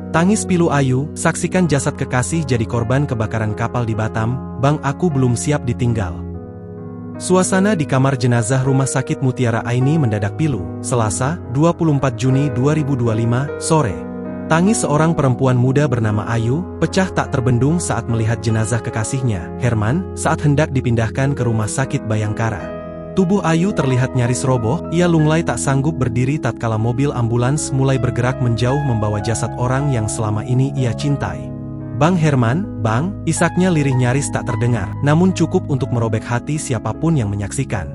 Tangis pilu Ayu, saksikan jasad kekasih jadi korban kebakaran kapal di Batam, Bang aku belum siap ditinggal. Suasana di kamar jenazah Rumah Sakit Mutiara Aini mendadak pilu, Selasa, 24 Juni 2025, sore. Tangis seorang perempuan muda bernama Ayu, pecah tak terbendung saat melihat jenazah kekasihnya, Herman, saat hendak dipindahkan ke Rumah Sakit Bayangkara. Tubuh Ayu terlihat nyaris roboh, ia lunglai tak sanggup berdiri tatkala mobil ambulans mulai bergerak menjauh membawa jasad orang yang selama ini ia cintai. Bang Herman, Bang, isaknya lirih nyaris tak terdengar, namun cukup untuk merobek hati siapapun yang menyaksikan.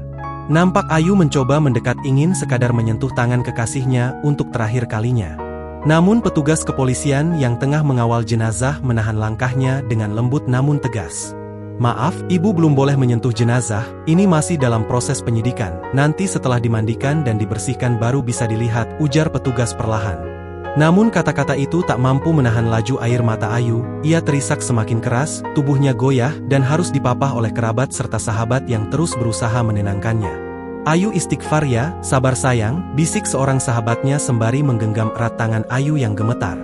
Nampak Ayu mencoba mendekat ingin sekadar menyentuh tangan kekasihnya untuk terakhir kalinya. Namun petugas kepolisian yang tengah mengawal jenazah menahan langkahnya dengan lembut namun tegas. Maaf, ibu belum boleh menyentuh jenazah, ini masih dalam proses penyidikan, nanti setelah dimandikan dan dibersihkan baru bisa dilihat, ujar petugas perlahan. Namun kata-kata itu tak mampu menahan laju air mata Ayu, ia terisak semakin keras, tubuhnya goyah, dan harus dipapah oleh kerabat serta sahabat yang terus berusaha menenangkannya. Ayu istighfar ya, sabar sayang, bisik seorang sahabatnya sembari menggenggam erat tangan Ayu yang gemetar.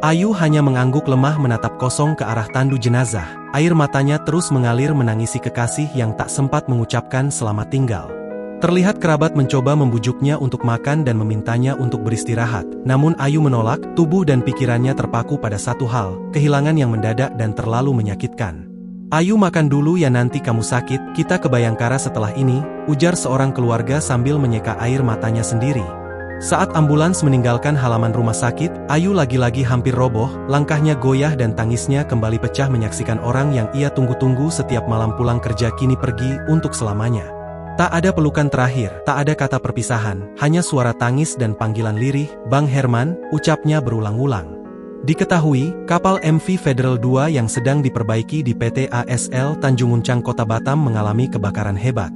Ayu hanya mengangguk lemah menatap kosong ke arah tandu jenazah, air matanya terus mengalir menangisi kekasih yang tak sempat mengucapkan selamat tinggal. Terlihat kerabat mencoba membujuknya untuk makan dan memintanya untuk beristirahat, namun Ayu menolak, tubuh dan pikirannya terpaku pada satu hal, kehilangan yang mendadak dan terlalu menyakitkan. Ayu makan dulu ya nanti kamu sakit, kita ke Bayangkara setelah ini, ujar seorang keluarga sambil menyeka air matanya sendiri. Saat ambulans meninggalkan halaman rumah sakit, Ayu lagi-lagi hampir roboh, langkahnya goyah dan tangisnya kembali pecah menyaksikan orang yang ia tunggu-tunggu setiap malam pulang kerja kini pergi untuk selamanya. Tak ada pelukan terakhir, tak ada kata perpisahan, hanya suara tangis dan panggilan lirih, Bang Herman, ucapnya berulang-ulang. Diketahui, kapal MV Federal II yang sedang diperbaiki di PT ASL Tanjung Uncang Kota Batam mengalami kebakaran hebat.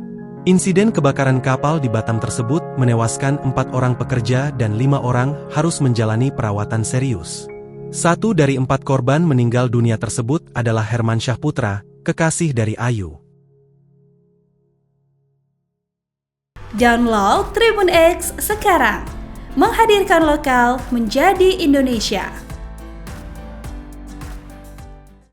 Insiden kebakaran kapal di Batam tersebut menewaskan 4 orang pekerja dan 5 orang harus menjalani perawatan serius. 1 dari 4 korban meninggal dunia tersebut adalah Herman Syahputra, kekasih dari Ayu. Download Tribun X sekarang, menghadirkan lokal menjadi Indonesia.